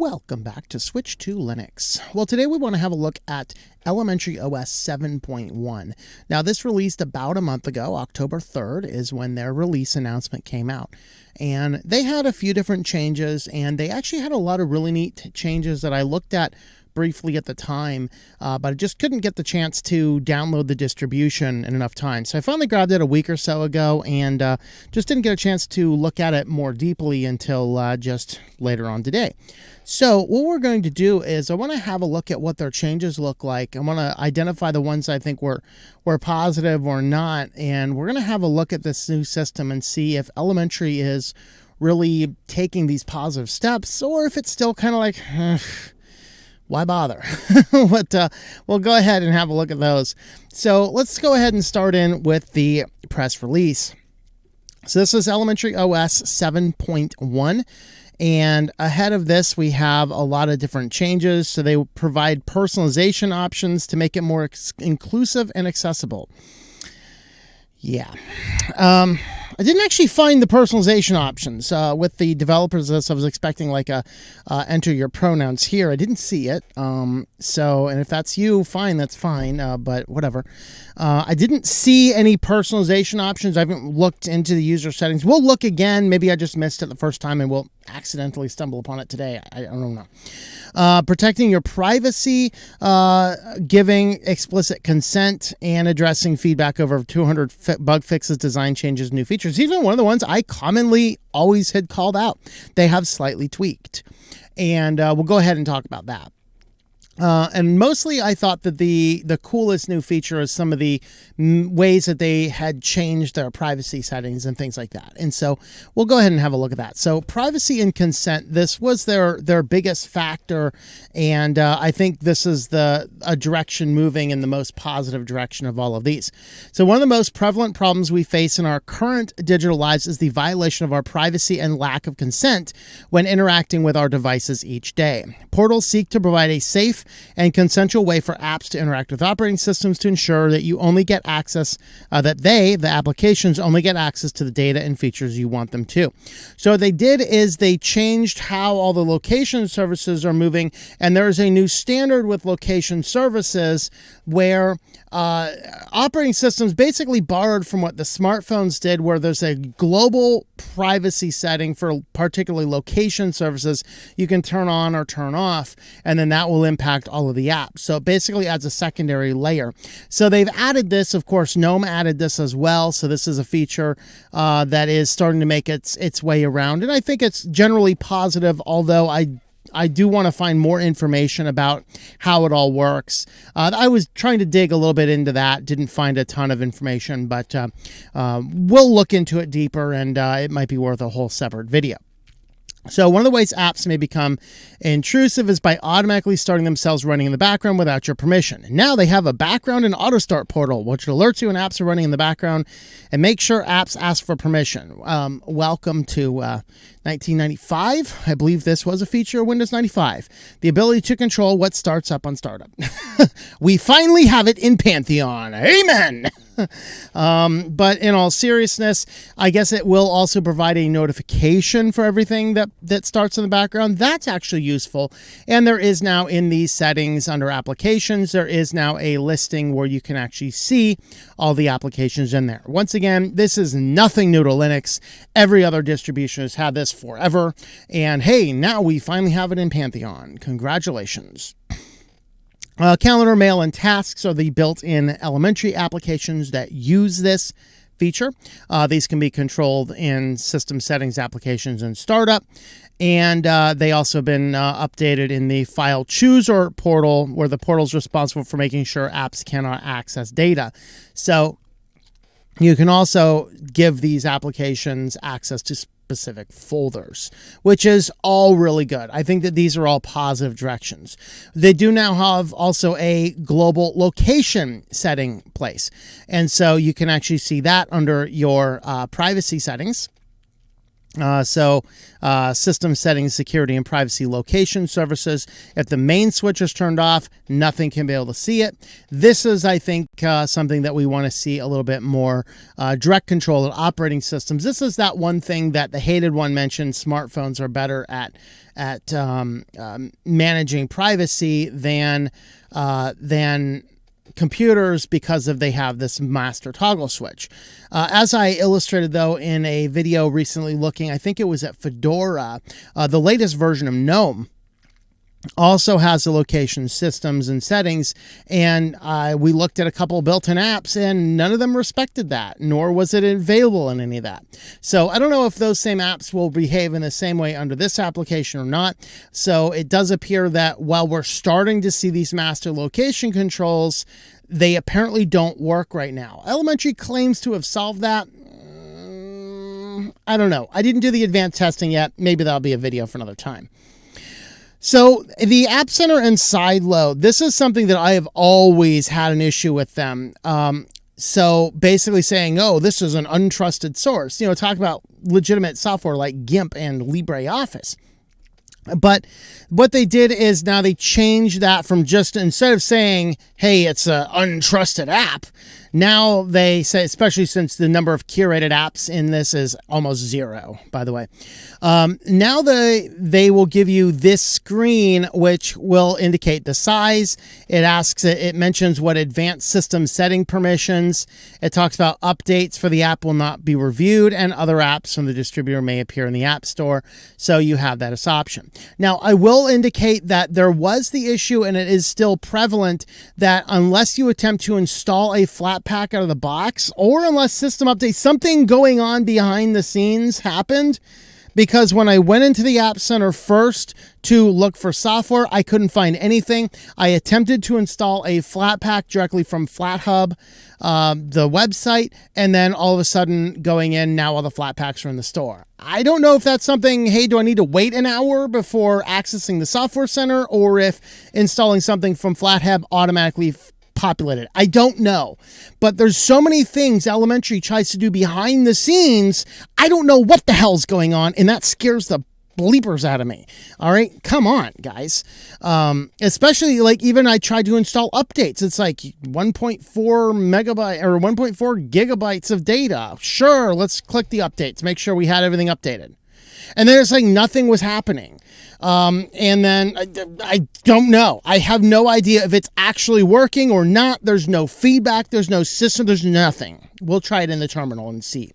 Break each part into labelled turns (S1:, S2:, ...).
S1: Welcome back to Switch to Linux. Well, today we want to have a look at Elementary OS 7.1. Now, this released about a month ago. October 3rd is when their release announcement came out. And they had a few different changes, and they actually had a lot of really neat changes that I looked at briefly at the time, but I just couldn't get the chance to download the distribution in enough time. So I finally grabbed it a week or so ago and just didn't get a chance to look at it more deeply until just later on today. So what we're going to do is I want to have a look at what their changes look like. I want to identify the ones I think were positive or not, and we're going to have a look at this new system and see if Elementary is really taking these positive steps or if it's still kind of like, why bother? But we'll go ahead and have a look at those. So let's go ahead and start in with the press release. So this is Elementary OS 7.1. And ahead of this, we have a lot of different changes. So they provide personalization options to make it more inclusive and accessible. Yeah. I didn't actually find the personalization options with the developers of this. I was expecting like a enter your pronouns here. I didn't see it. And if that's you, fine, that's fine. But whatever. I didn't see any personalization options. I haven't looked into the user settings. We'll look again. Maybe I just missed it the first time and we'll accidentally stumble upon it today. I don't know. Protecting your privacy, giving explicit consent, and addressing feedback over 200 bug fixes, design changes, new features. Even one of the ones I commonly always had called out, they have slightly tweaked. And we'll go ahead and talk about that. And mostly I thought that the coolest new feature is some of the ways that they had changed their privacy settings and things like that. And so we'll go ahead and have a look at that. So privacy and consent, this was their biggest factor. And I think this is a direction moving in the most positive direction of all of these. So one of the most prevalent problems we face in our current digital lives is the violation of our privacy and lack of consent when interacting with our devices each day. Portals seek to provide a safe and consensual way for apps to interact with operating systems to ensure that you only get access, the applications only get access to the data and features you want them to. So what they did is they changed how all the location services are moving, and there is a new standard with location services where operating systems basically borrowed from what the smartphones did, where there's a global privacy setting for particularly location services you can turn on or turn off, and then that will impact all of the apps. So it basically adds a secondary layer. So they've added this. Of course, GNOME added this as well. So this is a feature that is starting to make its way around. And I think it's generally positive, although I do want to find more information about how it all works. I was trying to dig a little bit into that, didn't find a ton of information, but we'll look into it deeper, and it might be worth a whole separate video. So one of the ways apps may become intrusive is by automatically starting themselves running in the background without your permission. Now they have a background and auto start portal, which alerts you when apps are running in the background and make sure apps ask for permission. Welcome to 1995. I believe this was a feature of Windows 95. The ability to control what starts up on startup. We finally have it in Pantheon. Amen. But in all seriousness, I guess it will also provide a notification for everything that starts in the background. That's actually useful. And there is now in these settings under applications, there is now a listing where you can actually see all the applications in there. Once again, this is nothing new to Linux. Every other distribution has had this forever. And hey, now we finally have it in Pantheon. Congratulations. Calendar, mail, and tasks are the built-in Elementary applications that use this feature. These can be controlled in system settings, applications, and startup. And they also have been updated in the file chooser portal, where the portal is responsible for making sure apps cannot access data. So you can also give these applications access to specific folders, which is all really good. I think that these are all positive directions. They do now have also a global location setting place. And so you can actually see that under your privacy settings. System settings, security, and privacy location services. If the main switch is turned off, nothing can be able to see it. This is, I think, something that we want to see a little bit more direct control of operating systems. This is that one thing that the hated one mentioned. Smartphones are better at managing privacy than computers because they have this master toggle switch. As I illustrated, though, in a video recently looking, I think it was at Fedora, the latest version of GNOME also has the location systems and settings, and we looked at a couple of built-in apps, and none of them respected that, nor was it available in any of that. So I don't know if those same apps will behave in the same way under this application or not. So it does appear that while we're starting to see these master location controls, they apparently don't work right now. Elementary claims to have solved that. I don't know. I didn't do the advanced testing yet. Maybe that'll be a video for another time. So the App Center and sideload, this is something that I have always had an issue with them. So basically saying, oh, this is an untrusted source, talk about legitimate software like GIMP and LibreOffice. But what they did is now they changed that from just, instead of saying, hey, it's an untrusted app, now they say, especially since the number of curated apps in this is almost 0, by the way. Now they will give you this screen, which will indicate the size. It mentions what advanced system setting permissions. It talks about updates for the app will not be reviewed, and other apps from the distributor may appear in the App Store. So you have that as option. Now, I will indicate that there was the issue, and it is still prevalent, that unless you attempt to install a Flatpak out of the box, or unless system updates, something going on behind the scenes happened. Because when I went into the App Center first to look for software, I couldn't find anything. I attempted to install a Flatpak directly from FlatHub, the website, and then all of a sudden going in, now all the Flatpaks are in the store. I don't know if that's something, hey, do I need to wait an hour before accessing the Software Center, or if installing something from FlatHub automatically populated. I don't know. But there's so many things Elementary tries to do behind the scenes. I don't know what the hell's going on, and that scares the bleepers out of me. All right, come on, guys. Especially like even I tried to install updates. It's like 1.4 megabyte or 1.4 gigabytes of data. Sure, let's click the updates. Make sure we had everything updated. And then it's like nothing was happening. And then I don't know. I have no idea if it's actually working or not. There's no feedback. There's no system. There's nothing. We'll try it in the terminal and see.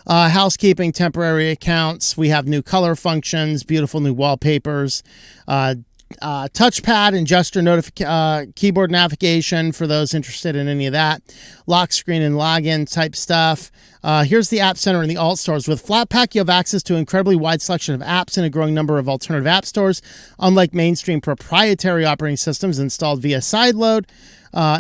S1: Housekeeping, temporary accounts. We have new color functions, beautiful new wallpapers, touchpad and gesture keyboard navigation for those interested in any of that. Lock screen and login type stuff. Here's the App Center and the alt stores. With Flatpak, you have access to an incredibly wide selection of apps and a growing number of alternative app stores. Unlike mainstream proprietary operating systems installed via sideload,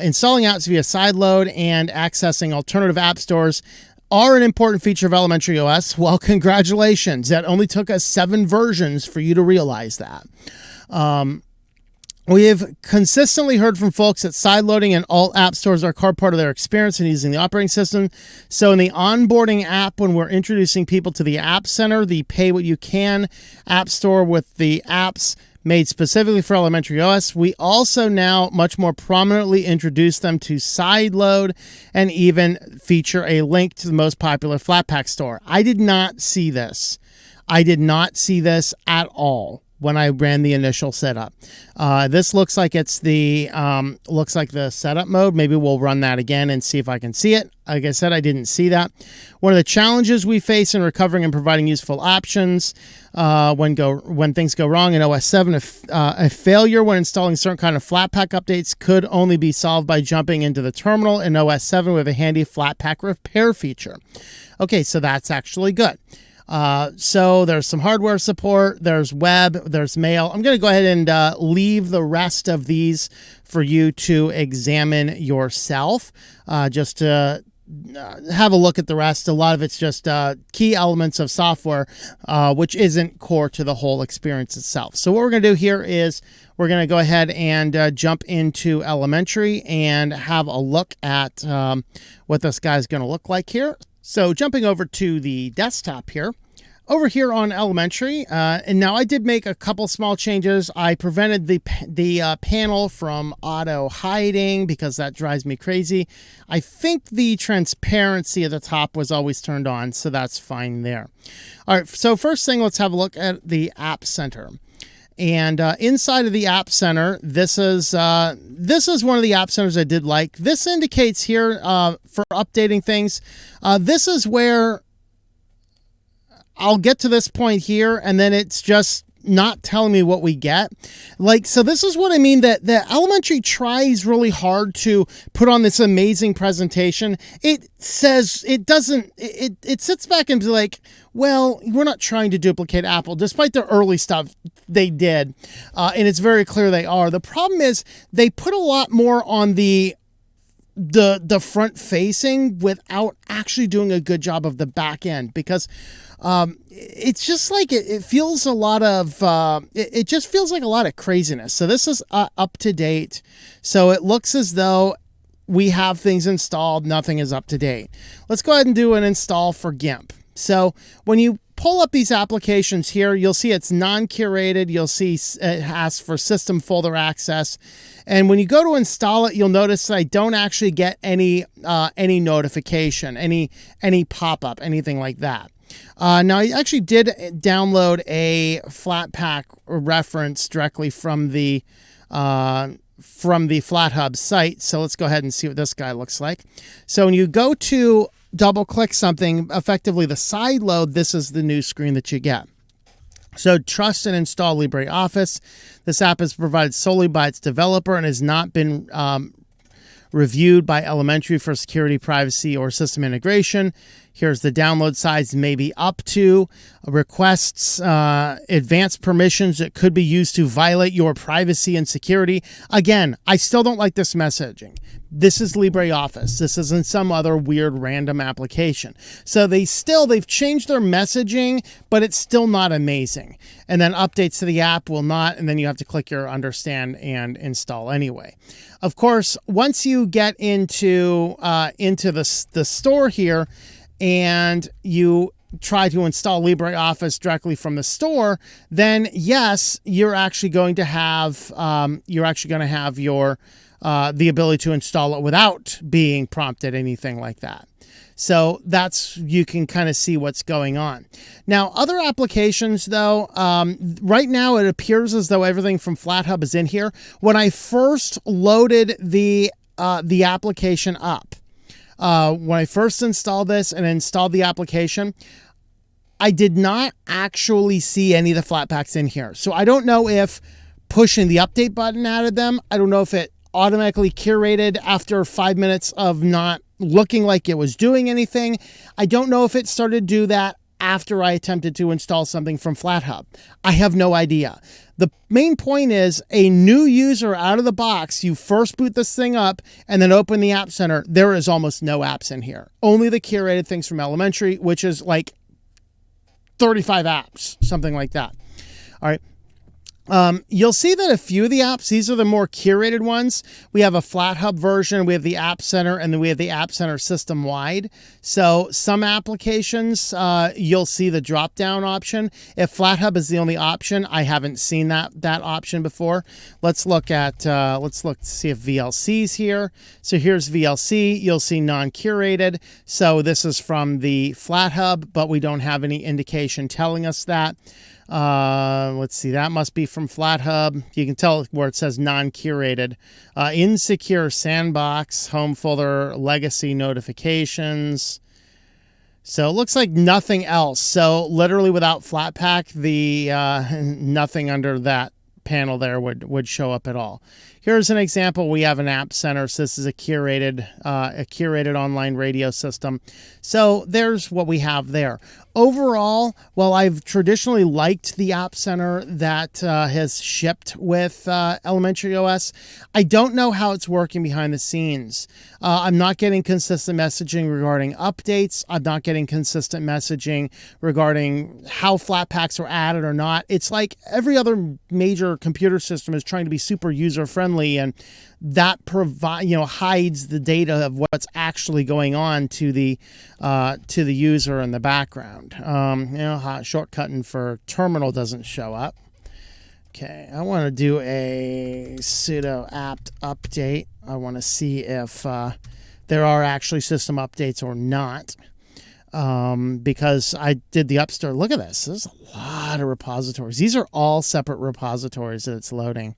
S1: installing apps via sideload and accessing alternative app stores are an important feature of Elementary OS. Well, congratulations. That only took us 7 versions for you to realize that. We have consistently heard from folks that sideloading and alt app stores are a core part of their experience in using the operating system. So in the onboarding app, when we're introducing people to the App Center, the Pay What You Can app store with the apps made specifically for Elementary OS, we also now much more prominently introduce them to sideload and even feature a link to the most popular Flatpak store. I did not see this. I did not see this at all when I ran the initial setup. This looks like it's the setup mode. Maybe we'll run that again and see if I can see it. Like I said, I didn't see that. One of the challenges we face in recovering and providing useful options when things go wrong in OS 7, a failure when installing certain kind of Flatpak updates could only be solved by jumping into the terminal. In OS 7, we have a handy Flatpak repair feature. Okay, so that's actually good. So there's some hardware support, there's web, there's mail. I'm going to go ahead and leave the rest of these for you to examine yourself, just to have a look at the rest. A lot of it's just key elements of software, which isn't core to the whole experience itself. So what we're going to do here is we're going to go ahead and jump into Elementary and have a look at what this guy's going to look like here. So jumping over to the desktop here, over here on elementary, and now I did make a couple small changes. I prevented the panel from auto hiding because that drives me crazy. I think the transparency at the top was always turned on, so that's fine there. All right, so first thing, let's have a look at the App Center. And inside of the App Center, this is one of the App Centers I did like. This indicates here for updating things. This is where I'll get to this point here, and then it's just not telling me what we get. Like, so this is what I mean, that the elementary tries really hard to put on this amazing presentation. It says it doesn't, it sits back and be like, well, we're not trying to duplicate Apple, despite the early stuff they did. And it's very clear they are. The problem is they put a lot more on the front facing without actually doing a good job of the back end, because it's just like it feels a lot of it just feels like a lot of craziness. So this is up to date, so it looks as though we have things installed. Nothing is up to date. Let's go ahead and do an install for GIMP. So when you pull up these applications here, you'll see it's non-curated. You'll see it asks for system folder access. And when you go to install it, you'll notice that I don't actually get any notification, any pop-up, anything like that. Now, I actually did download a Flatpak reference directly from the FlatHub site. So let's go ahead and see what this guy looks like. So when you go to double click something, effectively the side load, this is the new screen that you get. So trust and install LibreOffice. This app is provided solely by its developer and has not been reviewed by elementary for security, privacy, or system integration. Here's the download size, maybe up to requests, advanced permissions that could be used to violate your privacy and security. Again, I still don't like this messaging. This is LibreOffice. This isn't some other weird random application. So they've changed their messaging, but it's still not amazing. And then updates to the app will not, and then you have to click your understand and install anyway. Of course, once you get into the store here and you try to install LibreOffice directly from the store, then yes, you're actually going to have your the ability to install it without being prompted, anything like that. So you can kind of see what's going on. Now, other applications, though, right now it appears as though everything from FlatHub is in here. When I first loaded the application up, when I first installed this and installed the application, I did not actually see any of the Flatpaks in here. So I don't know if pushing the update button added them. I don't know if it automatically curated after 5 minutes of not looking like it was doing anything. I don't know if it started to do that after I attempted to install something from FlatHub. I have no idea. The main point is, a new user out of the box, you first boot this thing up and then open the App Center, there is almost no apps in here. Only the curated things from elementary, which is like 35 apps, something like that. All right. You'll see that a few of the apps, these are the more curated ones. We have a FlatHub version, we have the App Center, and then we have the App Center system-wide. So some applications, you'll see the drop-down option. If FlatHub is the only option, I haven't seen that option before. Let's look at, to see if VLC's here. So here's VLC. You'll see non-curated. So this is from the FlatHub, but we don't have any indication telling us that. Let's see, that must be from FlatHub. You can tell where it says non-curated. Insecure sandbox, home folder, legacy notifications. So it looks like nothing else. So literally without Flatpak, nothing under that panel there would show up at all. Here's an example. We have an App Center. So this is a curated online radio system. So there's what we have there. Overall, while I've traditionally liked the App Center that has shipped with elementary OS, I don't know how it's working behind the scenes. I'm not getting consistent messaging regarding updates. I'm not getting consistent messaging regarding how Flatpaks are added or not. It's like every other major computer system is trying to be super user-friendly. friendly, and that hides the data of what's actually going on to the user in the background. Shortcutting for terminal doesn't show up. Okay, I want to do a sudo apt update. I want to see if there are actually system updates or not, because I did the upstart. Look at this. There's a lot of repositories. These are all separate repositories that it's loading,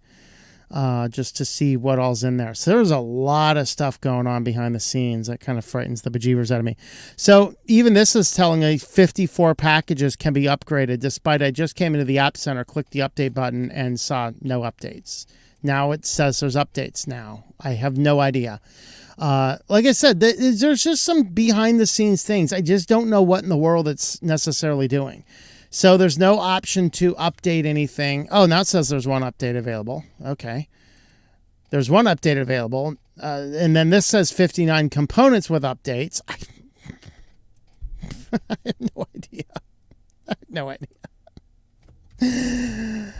S1: just to see what all's in there. So there's a lot of stuff going on behind the scenes that kind of frightens the bejeebers out of me. So even this is telling me 54 packages can be upgraded, despite I just came into the App Center, clicked the update button, and saw no updates. Now it says there's updates now. I have no idea. Like I said, there's just some behind the scenes things. I just don't know what in the world it's necessarily doing. So there's no option to update anything. Oh, now it says there's one update available. Okay. There's one update available. And then this says 59 components with updates. I have no idea. I have no idea.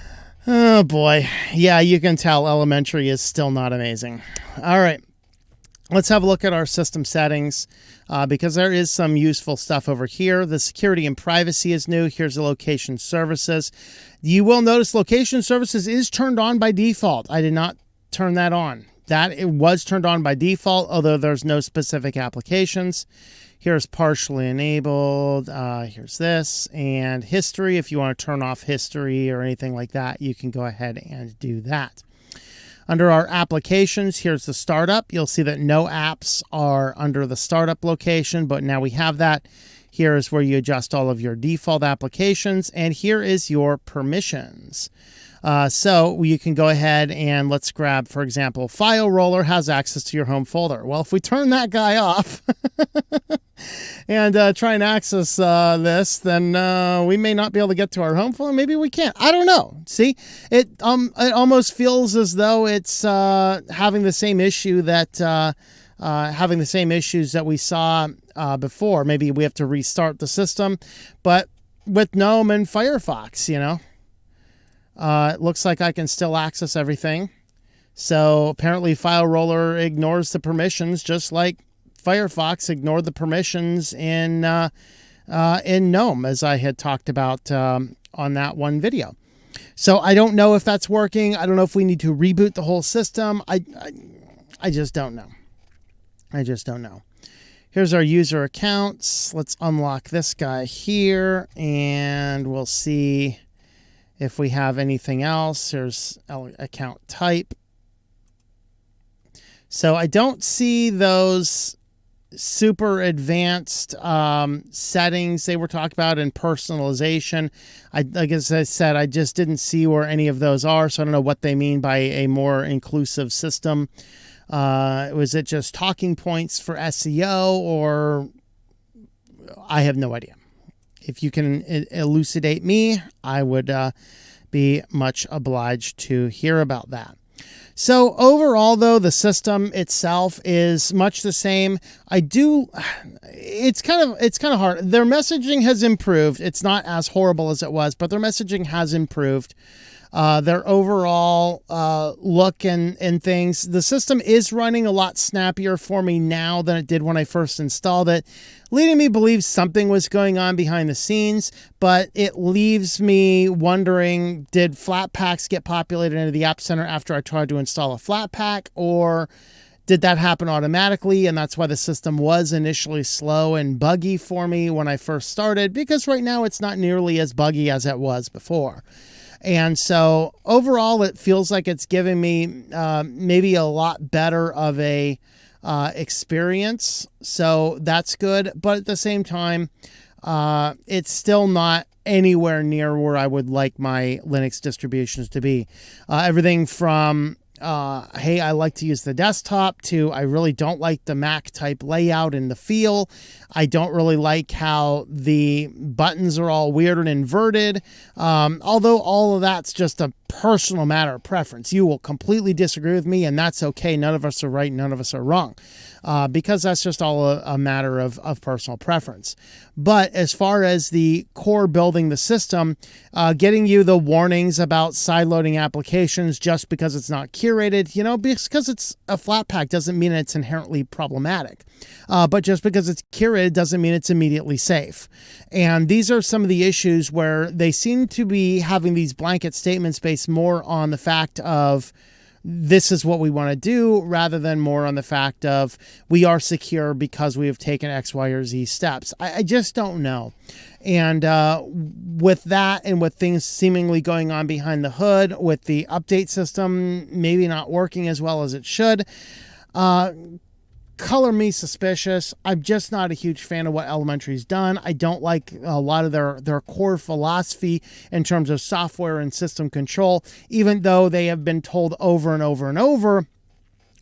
S1: Oh, boy. Yeah, you can tell elementary is still not amazing. All right. Let's have a look at our system settings, because there is some useful stuff over here. The security and privacy is new. Here's the location services. You will notice location services is turned on by default. I did not turn that on. It was turned on by default, although there's no specific applications. Here's partially enabled. Here's this. And history. If you want to turn off history or anything like that, you can go ahead and do that. Under our applications, here's the startup. You'll see that no apps are under the startup location, but now we have that. Here is where you adjust all of your default applications, and here is your permissions. So you can go ahead and let's grab, for example, File Roller has access to your home folder. Well, if we turn that guy off and try and access this, then we may not be able to get to our home folder. Maybe we can't. I don't know. See, it almost feels as though it's having the same issue that having the same issues that we saw before. Maybe we have to restart the system, but with GNOME and Firefox, it looks like I can still access everything. So apparently File Roller ignores the permissions, just like Firefox ignored the permissions in GNOME, as I had talked about on that one video. So I don't know if that's working. I don't know if we need to reboot the whole system. I just don't know. I just don't know. Here's our user accounts. Let's unlock this guy here, and we'll see if we have anything else. Here's account type. So I don't see those super advanced settings they were talking about in personalization. Like as I said, I just didn't see where any of those are, so I don't know what they mean by a more inclusive system. Was it just talking points for SEO, or I have no idea. If you can elucidate me, I would be much obliged to hear about that. So overall, though, the system itself is much the same. It's kind of hard. Their messaging has improved. It's not as horrible as it was, but their messaging has improved. Their overall look and things. The system is running a lot snappier for me now than it did when I first installed it, leading me to believe something was going on behind the scenes, but it leaves me wondering, did Flatpaks get populated into the App Center after I tried to install a Flatpak, or did that happen automatically, and that's why the system was initially slow and buggy for me when I first started, because right now it's not nearly as buggy as it was before. And so overall, it feels like it's giving me maybe a lot better of a experience. So that's good. But at the same time, it's still not anywhere near where I would like my Linux distributions to be. Everything from, hey, I like to use the desktop, to I really don't like the Mac type layout and the feel. I don't really like how the buttons are all weird and inverted. Although all of that's just a personal matter of preference. You will completely disagree with me, and that's okay. None of us are right. None of us are wrong. Because that's just all a matter of personal preference. But as far as the core building the system, getting you the warnings about sideloading applications just because it's not curated, because it's a flat pack doesn't mean it's inherently problematic. But just because it's curated doesn't mean it's immediately safe. And these are some of the issues where they seem to be having these blanket statements based more on the fact of this is what we want to do rather than more on the fact of we are secure because we have taken X, Y, or Z steps. I just don't know. And with that and with things seemingly going on behind the hood, with the update system maybe not working as well as it should, color me suspicious. I'm just not a huge fan of what Elementary's done. I don't like a lot of their core philosophy in terms of software and system control, even though they have been told over and over and over,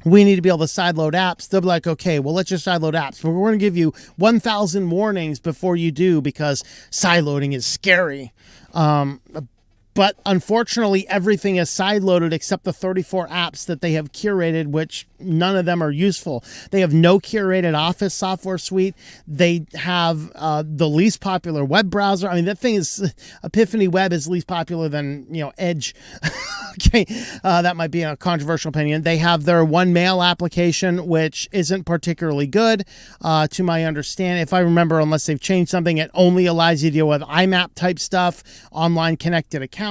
S1: we need to be able to sideload apps. They'll be like, okay, well, let's just sideload apps, but we're going to give you 1,000 warnings before you do because sideloading is scary. But unfortunately, everything is sideloaded except the 34 apps that they have curated, which none of them are useful. They have no curated Office software suite. They have the least popular web browser. I mean, that thing is, Epiphany Web is least popular than, Edge. Okay, that might be a controversial opinion. They have their one mail application, which isn't particularly good, to my understanding. If I remember, unless they've changed something, it only allows you to deal with IMAP type stuff, online connected accounts.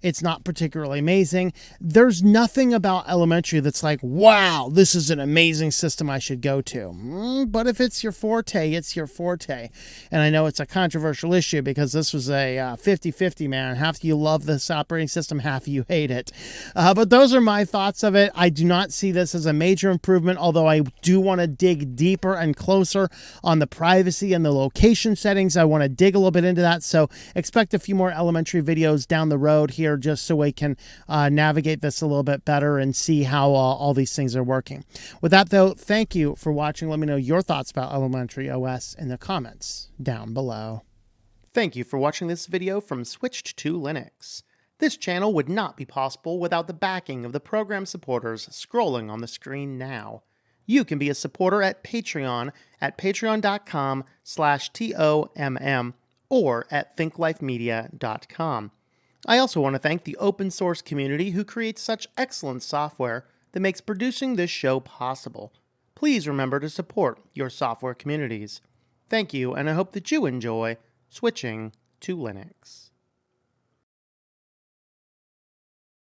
S1: It's not particularly amazing. There's nothing about Elementary that's like, wow, this is an amazing system I should go to. But if it's your forte, it's your forte. And I know it's a controversial issue because this was a 50-50, man. Half of you love this operating system, half of you hate it. But those are my thoughts of it. I do not see this as a major improvement, although I do want to dig deeper and closer on the privacy and the location settings. I want to dig a little bit into that. So expect a few more Elementary videos down the road here just so we can navigate this a little bit better and see how all these things are working. With that, though, thank you for watching. Let me know your thoughts about Elementary OS in the comments down below. Thank you for watching this video from Switched to Linux. This channel would not be possible without the backing of the program supporters scrolling on the screen now. You can be a supporter at Patreon at patreon.com/TOMM or at thinklifemedia.com. I also want to thank the open source community who creates such excellent software that makes producing this show possible. Please remember to support your software communities. Thank you, and I hope that you enjoy switching to Linux.